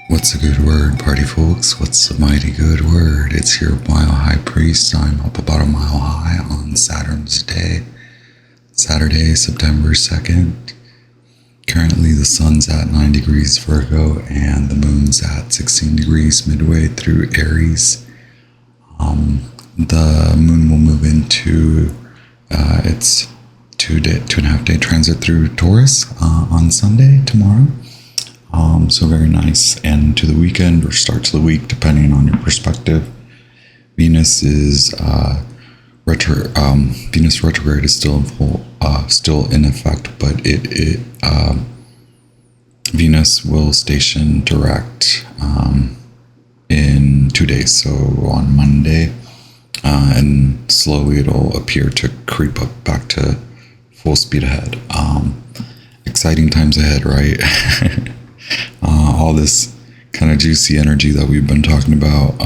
What's a good word, party folks? What's a mighty good word? It's your mile high priest. I'm up about a mile high on Saturn's day, Saturday, September 2nd. Currently, the sun's at 9 degrees Virgo and the moon's at 16 degrees midway through Aries. The moon will move into its 2.5 day transit through Taurus on Sunday, tomorrow. So very nice end to the weekend or start to the week, depending on your perspective. Venus is Venus retrograde is still in effect, but Venus will station direct in 2 days, so on Monday, and slowly it'll appear to creep up back to full speed ahead. Exciting times ahead, right? All this kind of juicy energy that we've been talking about.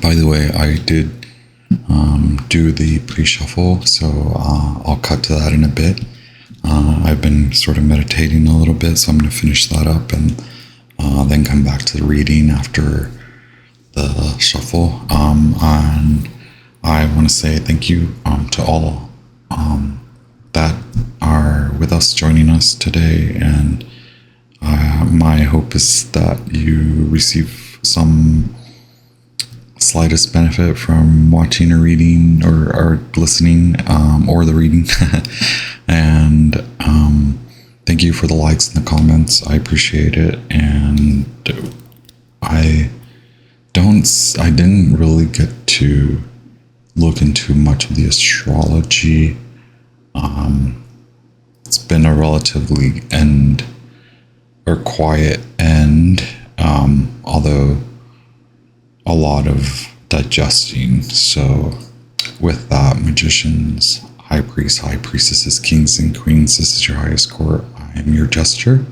By the way, I did do the pre-shuffle, so I'll cut to that in a bit. I've been sort of meditating a little bit, so I'm going to finish that up and then come back to the reading after the shuffle. And I want to say thank you to all that are with us, joining us today, and my hope is that you receive some slightest benefit from watching or reading or listening or the reading. And thank you for the likes and the comments. I appreciate it. And I didn't really get to look into much of the astrology. It's been a relatively quiet end, although a lot of digesting. So with that, magicians, high priests, high priestesses, kings and queens, this is your highest court. I am your jester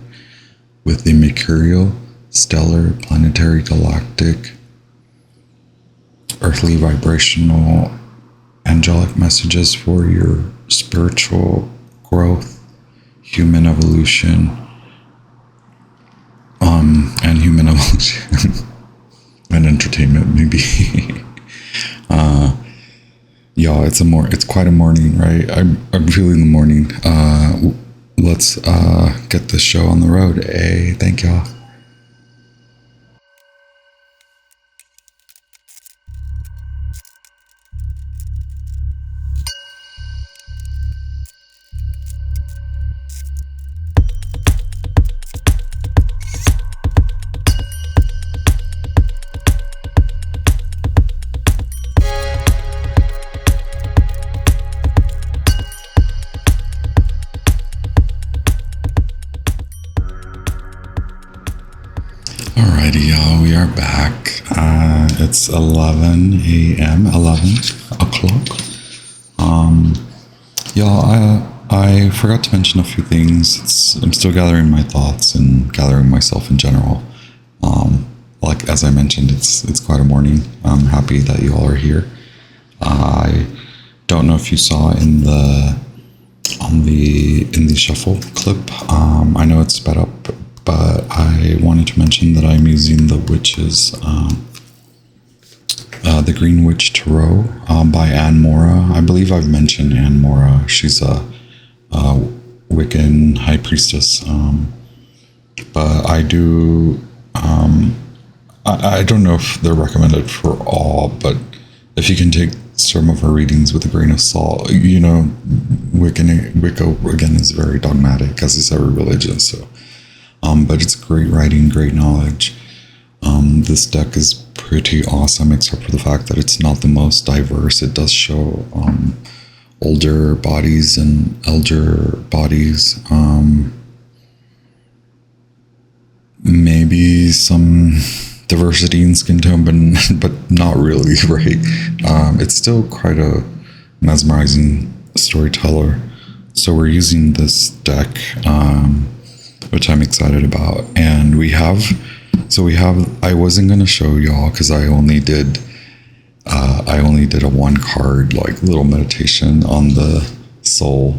with the mercurial, stellar, planetary, galactic, earthly, vibrational, angelic messages for your spiritual growth, human evolution, and human evolution and entertainment, maybe. Y'all, it's quite a morning, right? I'm feeling the morning. Let's get this show on the road. Hey, thank y'all. Alrighty, y'all, we are back. It's 11 a.m., 11 o'clock. Y'all, I forgot to mention a few things. I'm still gathering my thoughts and gathering myself in general. Like, as I mentioned, it's quite a morning. I'm happy that you all are here. I don't know if you saw in the shuffle clip. I know it's sped up, but I wanted to mention that I'm using the Witches, the Green Witch Tarot by Anne Mora. I believe I've mentioned Anne Mora. She's a Wiccan high priestess. But I do, I don't know if they're recommended for all, but if you can take some of her readings with a grain of salt, you know, Wicca again is very dogmatic, as is every religion, so. But it's great writing, great knowledge. This deck is pretty awesome, except for the fact that it's not the most diverse. It does show older bodies and elder bodies. Maybe some diversity in skin tone, but not really, right? It's still quite a mesmerizing storyteller. So we're using this deck, which I'm excited about. And I wasn't going to show y'all because I only did a one card, like, little meditation on the soul.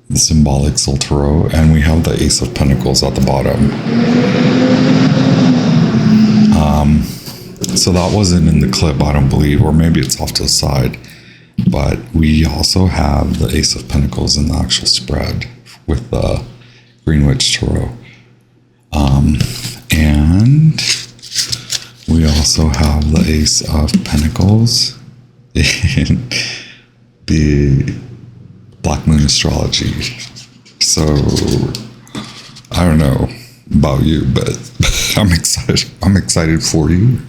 the symbolic Soul Tarot, and we have the Ace of Pentacles at the bottom. So that wasn't in the clip, I don't believe, or maybe it's off to the side. But we also have the Ace of Pentacles in the actual spread with the Green Witch Tarot. And we also have the Ace of Pentacles in the Black Moon Astrology. So I don't know about you, but I'm excited. I'm excited for you.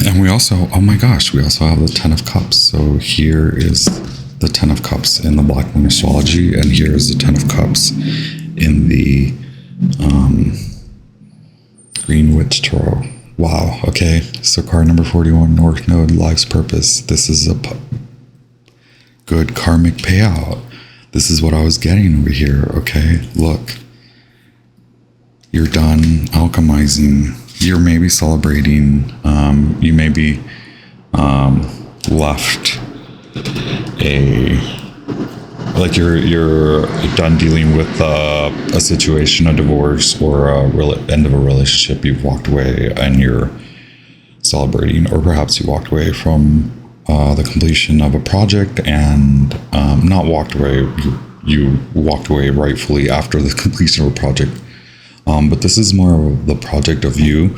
And we also, oh my gosh, we also have the Ten of Cups. So here is the Ten of Cups in the Black Moon Astrology, and here is the Ten of Cups in the Green Witch Tarot. Wow. Okay. So card number 41, North Node, Life's Purpose. This is a good karmic payout. This is what I was getting over here. Okay. Look, you're done alchemizing. You're maybe celebrating. You may be left like you're done dealing with a situation, a divorce, or end of a relationship. You've walked away and you're celebrating, or perhaps you walked away from the completion of a project and not walked away. You walked away rightfully after the completion of a project. But this is more of the project of you're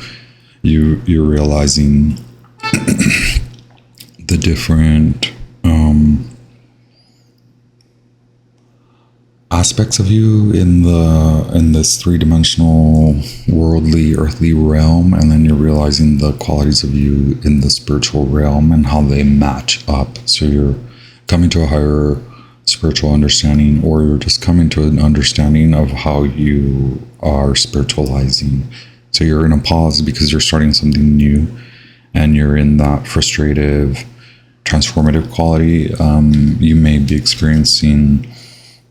realizing the different aspects of you in this three-dimensional worldly earthly realm, and then you're realizing the qualities of you in the spiritual realm and how they match up. So you're coming to a higher spiritual understanding, or you're just coming to an understanding of how you are spiritualizing. So you're in a pause because you're starting something new, and you're in that frustrative transformative quality. You may be experiencing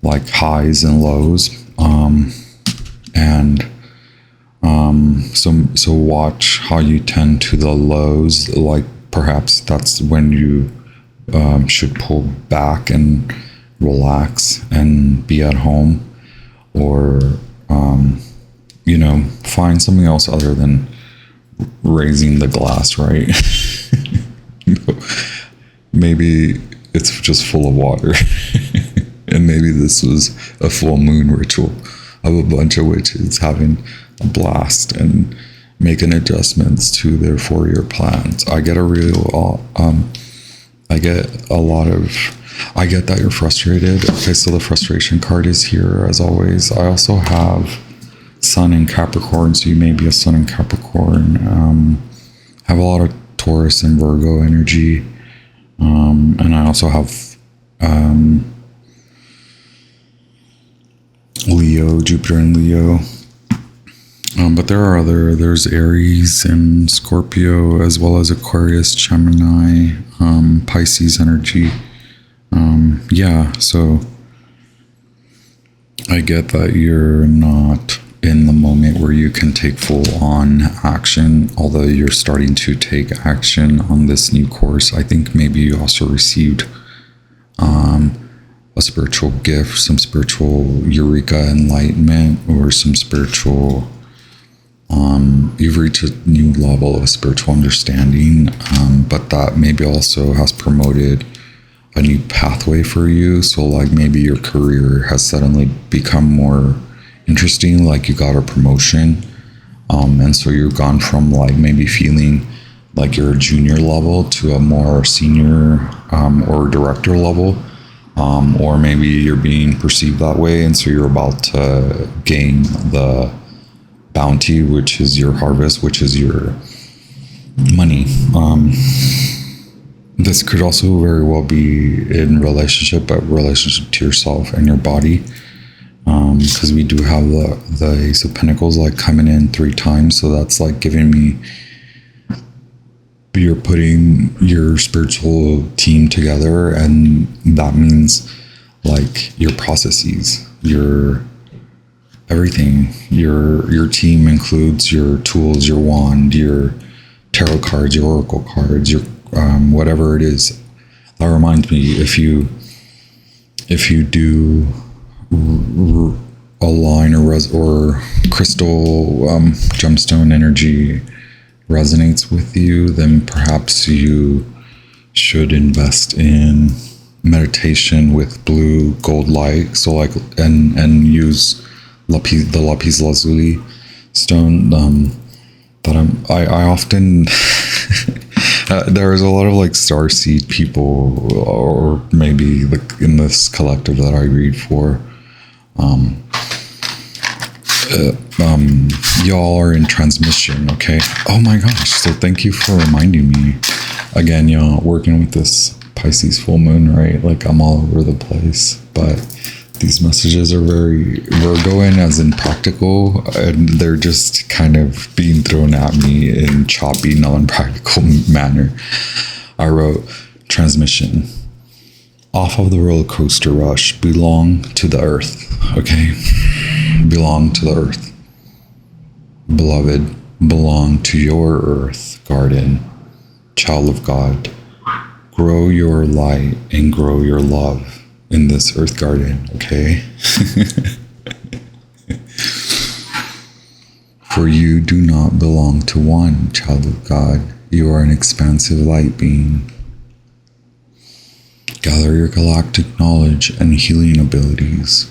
like highs and lows, so watch how you tend to the lows. Like perhaps that's when you should pull back and relax and be at home, or find something else other than raising the glass, right? Maybe it's just full of water. And maybe this was a full moon ritual of a bunch of witches having a blast and making adjustments to their 4-year plans. I get that you're frustrated. Okay, so the frustration card is here as always. I also have Sun in Capricorn, so you may be a Sun in Capricorn. Have a lot of Taurus and Virgo energy. And I also have Leo, Jupiter in Leo. But there's Aries and Scorpio, as well as Aquarius, Gemini, Pisces energy. So I get that you're not in the moment where you can take full on action, although you're starting to take action on this new course. I think maybe you also received a spiritual gift, some spiritual eureka enlightenment, or some spiritual you've reached a new level of spiritual understanding, but that maybe also has promoted a new pathway for you. So like maybe your career has suddenly become more interesting, like you got a promotion, and so you've gone from like maybe feeling like you're a junior level to a more senior or director level, or maybe you're being perceived that way, and so you're about to gain the bounty, which is your harvest, which is your money. This could also very well be in relationship to yourself and your body, because we do have the Ace of Pentacles like coming in 3 times, so that's like giving me, you're putting your spiritual team together, and that means like your processes, your everything. Your team includes your tools, your wand, your tarot cards, your oracle cards, your whatever it is That reminds me, if you do align or crystal gemstone energy resonates with you, then perhaps you should invest in meditation with blue gold light. So like and use the lapis lazuli stone that I often there's a lot of like starseed people, or maybe like in this collective that I read for, y'all are in transmission. Okay, oh my gosh, so thank you for reminding me again. Y'all, working with this Pisces full moon, right? Like I'm all over the place, but these messages are very Virgoan, as in practical, and they're just kind of being thrown at me in choppy, non-practical manner. I wrote, transmission. Off of the roller coaster rush, belong to the earth, okay? Belong to the earth. Beloved, belong to your earth garden, child of God. Grow your light and grow your love in this earth garden, okay? For you do not belong to one, child of God. You are an expansive light being. Gather your galactic knowledge and healing abilities.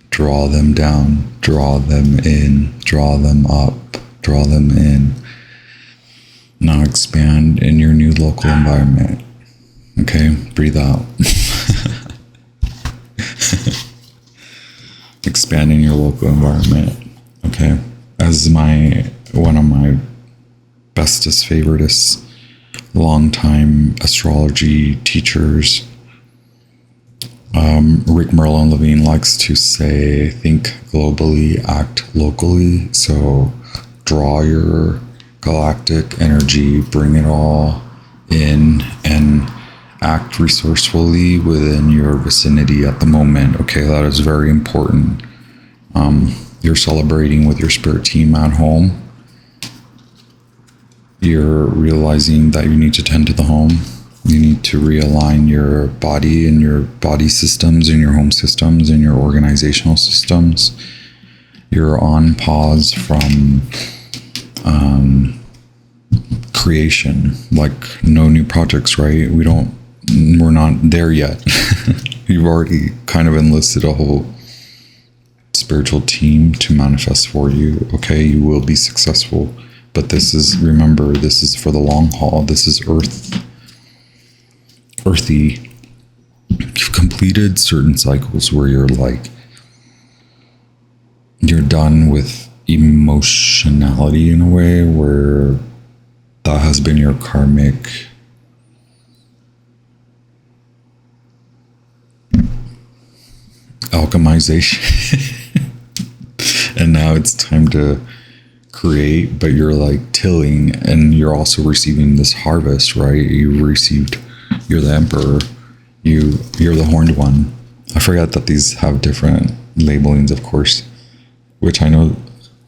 Draw them down, draw them in, draw them up, draw them in. Now expand in your new local environment. Okay, breathe out. Expand in your local environment. Okay, as one of my bestest, favoriteest, longtime astrology teachers, Rick Merlin Levine likes to say, think globally, act locally. So draw your galactic energy, bring it all in, and act resourcefully within your vicinity at the moment. Okay, that is very important. You're celebrating with your spirit team at home. You're realizing that you need to tend to the home. You need to realign your body and your body systems and your home systems and your organizational systems. You're on pause from creation, like no new projects, right? We're not there yet. You've already kind of enlisted a whole spiritual team to manifest for you. Okay, you will be successful, but remember, this is for the long haul. This is earthy. You've completed certain cycles where you're done with emotionality in a way, where that has been your karmic alchemization. And now it's time to create, but you're like tilling, and you're also receiving this harvest, right? You're the emperor, you're the horned one. I forget that these have different labelings, of course, which I know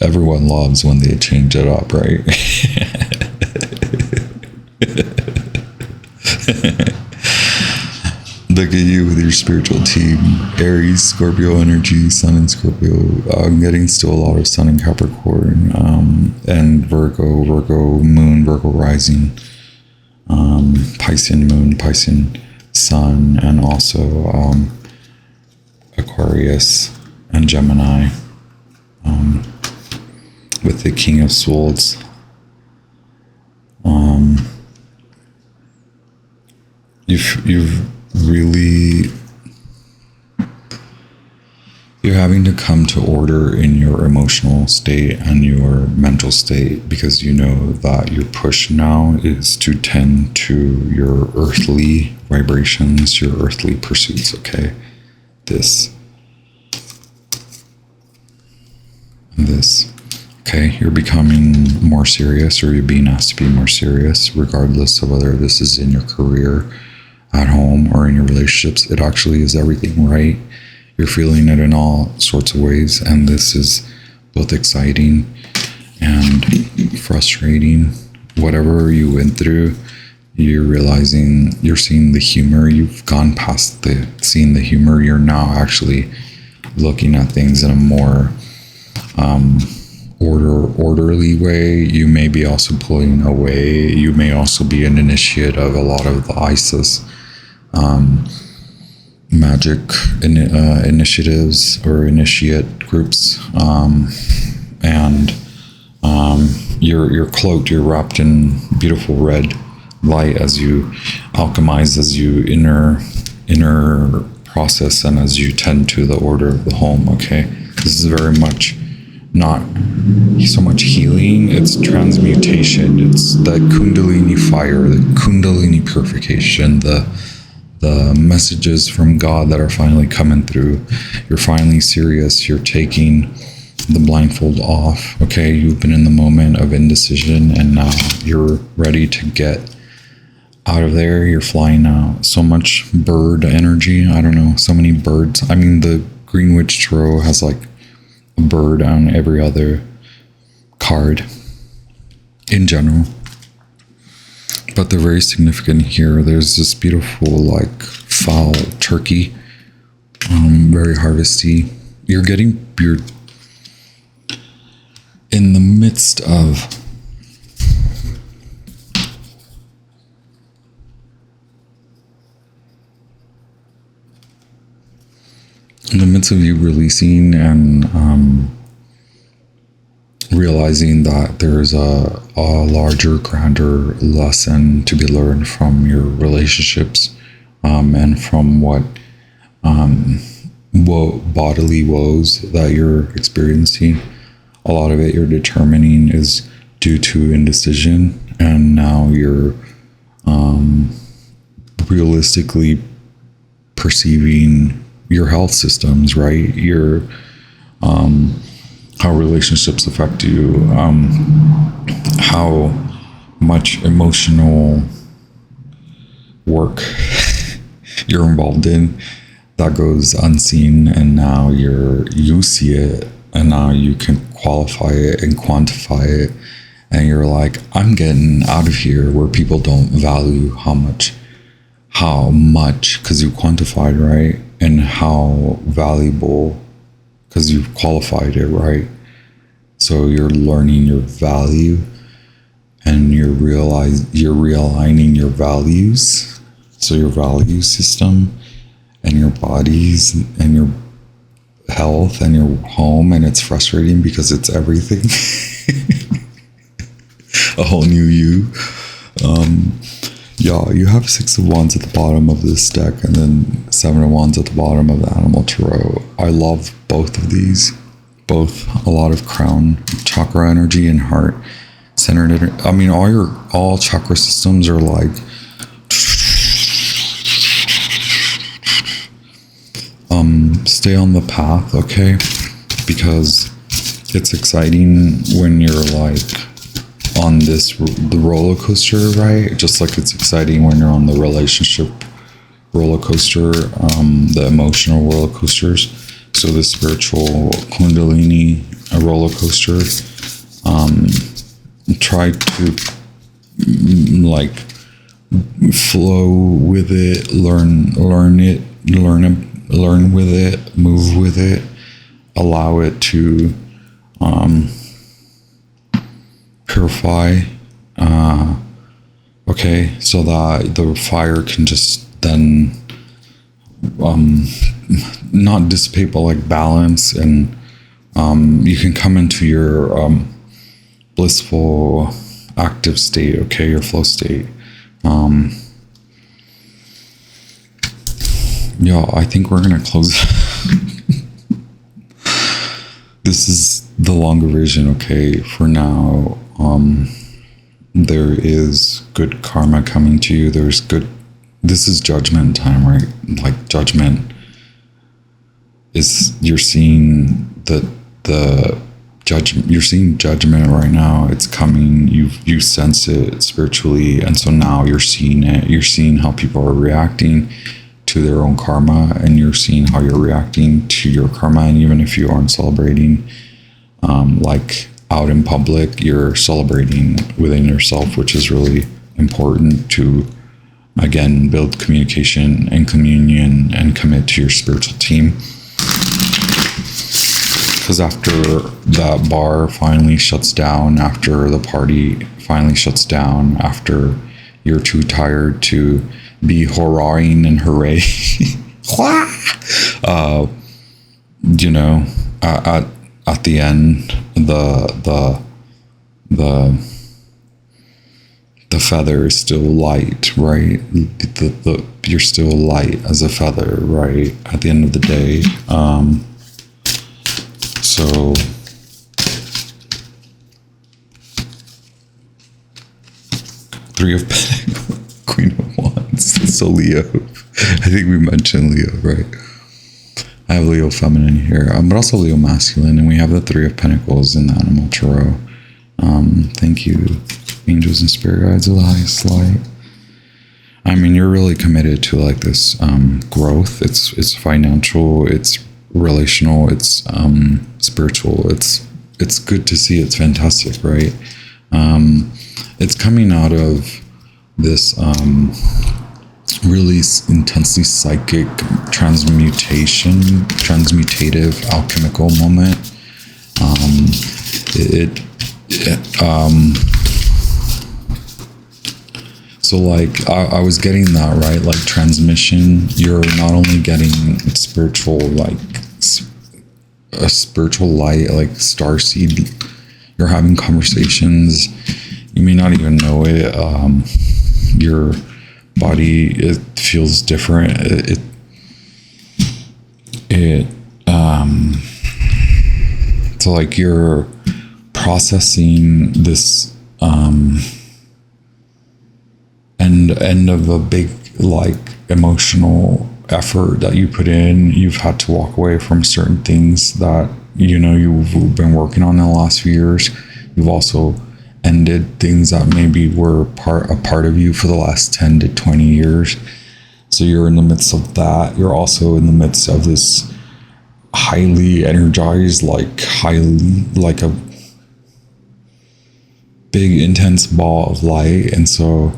everyone loves when they change it up, right? Look at you with your spiritual team. Aries, Scorpio energy, Sun in Scorpio. I'm getting still a lot of Sun in Capricorn, and Virgo moon, Virgo rising, Piscean moon, Piscean sun, and also Aquarius and Gemini, with the King of Swords. You're having to come to order in your emotional state and your mental state, because you know that your push now is to tend to your earthly vibrations, your earthly pursuits, okay? This. Okay, you're becoming more serious, or you're being asked to be more serious, regardless of whether this is in your career, at home, or in your relationships. It actually is everything, right? You're feeling it in all sorts of ways, and this is both exciting and frustrating. Whatever you went through, You're realizing, you're seeing the humor. You've gone past the seeing the humor. You're now actually looking at things in a more orderly way. You may be also pulling away. You may also be an initiate of a lot of the Isis magic initiatives or initiate groups, and you're cloaked. You're wrapped in beautiful red light as you alchemize, as you inner process, and as you tend to the order of the home. Okay, this is very much not so much healing, it's transmutation. It's the kundalini fire, the kundalini purification, the messages from God that are finally coming through. You're finally serious. You're taking the blindfold off. Okay, you've been in the moment of indecision, and now you're ready to get out of there. You're flying out. So much bird energy. I don't know, so many birds. I mean, the Green Witch Tarot has like a bird on every other card in general, but they're very significant here. There's this beautiful like fowl turkey, very harvesty. You're in the midst of you releasing and realizing that there's a larger, grander lesson to be learned from your relationships, and from what bodily woes that you're experiencing. A lot of it you're determining is due to indecision, and now you're realistically perceiving your health systems, right? Your how relationships affect you, how much emotional work you're involved in that goes unseen, and now you see it, and now you can qualify it and quantify it, and you're like, I'm getting out of here where people don't value how much, because you quantified, right? And how valuable, because you've qualified it, right? So you're learning your value, and you're realigning your values. So your value system and your bodies and your health and your home, and it's frustrating because it's everything. A whole new you. Yeah, you have 6 of Wands at the bottom of this deck, and then 7 of Wands at the bottom of the Animal Tarot. I love both of these. Both a lot of crown chakra energy and heart centered energy. I mean, all chakra systems are like stay on the path, okay? Because it's exciting when you're like on the roller coaster, right? Just like it's exciting when you're on the relationship roller coaster, the emotional roller coasters. So the spiritual kundalini roller coaster, try to like flow with it, learn with it, move with it, allow it to purify, okay, so that the fire can just then not dissipate, but like balance, and you can come into your blissful active state, okay, your flow state. Yeah, I think we're gonna close. This is the longer version, okay, for now. There is good karma coming to you. This is judgment time, right? Like judgment is, you're seeing you're seeing judgment right now. It's coming. You sense it spiritually, and so now you're seeing it. You're seeing how people are reacting to their own karma, and you're seeing how you're reacting to your karma. And even if you aren't celebrating, like out in public, you're celebrating within yourself, which is really important to, again, build communication and communion and commit to your spiritual team. Because after that bar finally shuts down, after the party finally shuts down, after you're too tired to be hurrahing and hooray, you know, at the end, the feather is still light, right? You're still light as a feather, right? At the end of the day. So Three of Pentacles, Queen of Wands. So Leo. I think we mentioned Leo, right? I have Leo feminine here, but also Leo masculine, and we have the Three of Pentacles in the Animal Tarot. Thank you, angels and spirit guides of the highest light. I mean, you're really committed to like this growth. It's financial, it's relational, it's spiritual. It's good to see. It's fantastic, right? It's coming out of this really intensely psychic transmutative alchemical moment. So like I was getting that, right? Like transmission, you're not only getting spiritual, like a spiritual light, like starseed, you're having conversations, you may not even know it. Your body, it feels different. So like you're processing this end of a big like emotional effort that you put in. You've had to walk away from certain things that you've been working on in the last few years. You've also ended things that maybe were a part of you for the last 10 to 20 years. So you're in the midst of that. You're also in the midst of this highly energized, like a big intense ball of light. And so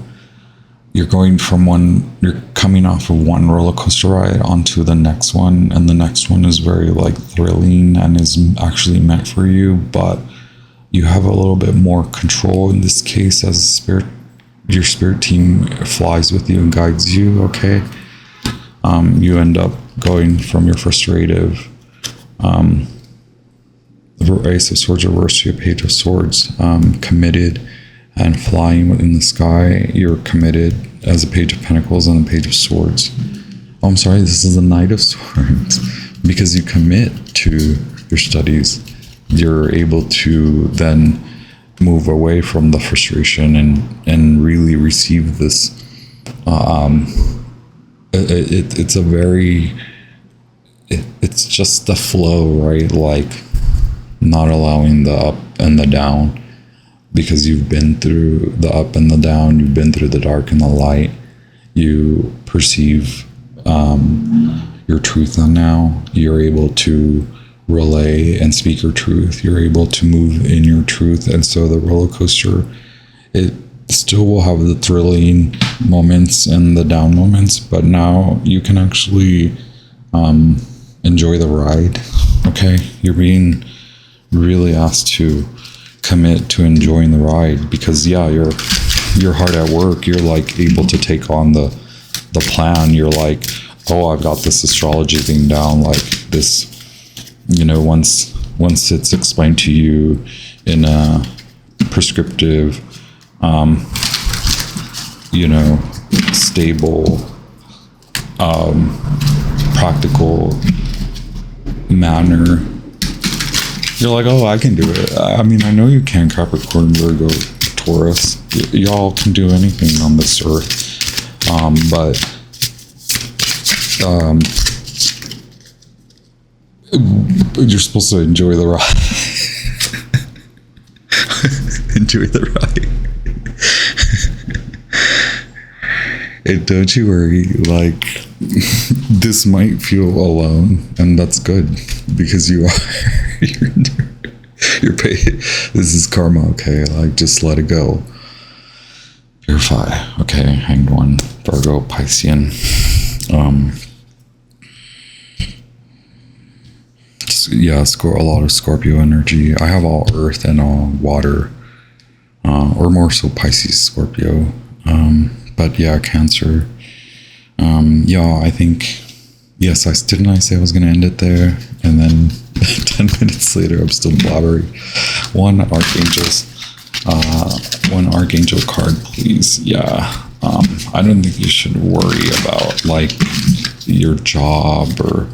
you're coming off of one roller coaster ride onto the next one, and the next one is very like thrilling and is actually meant for you, but you have a little bit more control in this case as your spirit team flies with you and guides you, okay? You end up going from your frustrative Ace of Swords reversed to a Page of Swords, committed and flying in the sky. You're committed as a Page of Pentacles and a Page of Swords. Oh, I'm sorry, this is a Knight of Swords. Because you commit to your studies, you're able to then move away from the frustration and really receive this. It's just the flow, right? Like not allowing the up and the down, because you've been through the up and the down, you've been through the dark and the light. You perceive your truth, and now you're able to relay and speak your truth. You're able to move in your truth. And so the roller coaster, it still will have the thrilling moments and the down moments, but now you can actually enjoy the ride. Okay, you're being really asked to commit to enjoying the ride, because you're hard at work. You're like able to take on the plan. You're like, oh, I've got this astrology thing down, like this, once it's explained to you in a prescriptive, stable, practical manner, you're like, oh, I can do it. I mean, I know you can, Capricorn, Virgo, Taurus. Y'all can do anything on this earth. But you're supposed to enjoy the ride. Enjoy the ride. And don't you worry, like, this might feel alone, and that's good, because you're paid. This is karma, okay? Like, just let it go. Purify. Okay, hanged one. Virgo, Piscean. Yeah, a lot of Scorpio energy. I have all earth and all water, or more so Pisces, Scorpio. But yeah, Cancer. Yeah, I think, yes, didn't I say I was going to end it there? And then 10 minutes later, I'm still blabbering. One Archangel card, please. Yeah. I don't think you should worry about like your job or,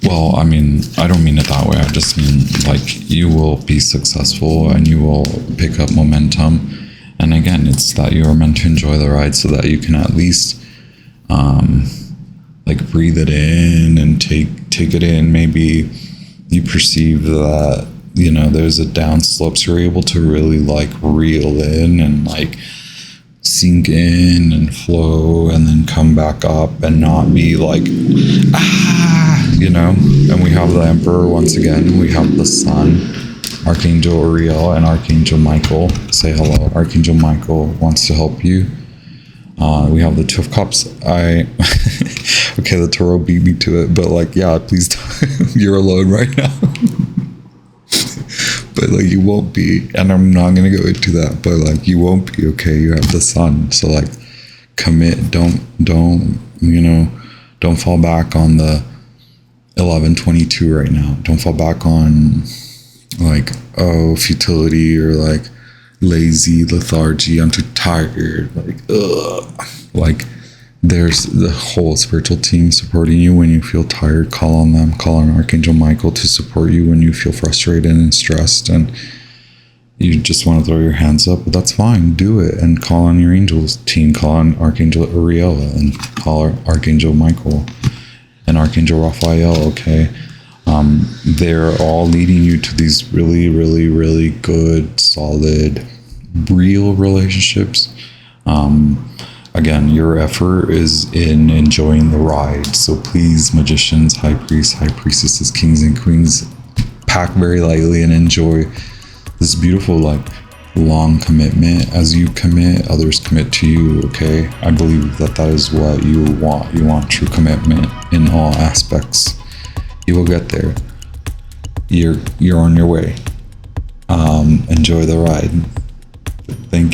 well, I mean, I don't mean it that way. I just mean like you will be successful and you will pick up momentum. And again, it's that you are meant to enjoy the ride so that you can at least like breathe it in and take it in. Maybe you perceive that, you know, there's a down slope, so you're able to really like reel in and like sink in and flow and then come back up and not be like, you know. And we have the Emperor once again. We have the Sun, Archangel Uriel, and Archangel Michael. Say hello. Archangel Michael wants to help you. We have the Two of Cups. Okay, the Tarot beat me to it, but like, yeah, please don't. You're alone right now. But like, you won't be, and I'm not gonna go into that, but like, you won't be, okay? You have the Sun, so like, commit. Don't you know, don't fall back on the 1122 right now. Don't fall back on like, oh, futility or like lazy lethargy. I'm too tired. Like, ugh. Like, there's the whole spiritual team supporting you when you feel tired. Call on them. Call on Archangel Michael to support you when you feel frustrated and stressed and you just want to throw your hands up. But that's fine. Do it. And call on your angels team. Call on Archangel Uriel and call Archangel Michael and Archangel Raphael, okay? They're all leading you to these really, really, really good, solid, real relationships. Again, your effort is in enjoying the ride. So please, magicians, high priests, high priestesses, kings and queens, pack very lightly and enjoy this beautiful, like, long commitment. As you commit, others commit to you, okay? I believe that is what you want. You want true commitment in all aspects. You will get there. You're on your way. Enjoy the ride. Thank you.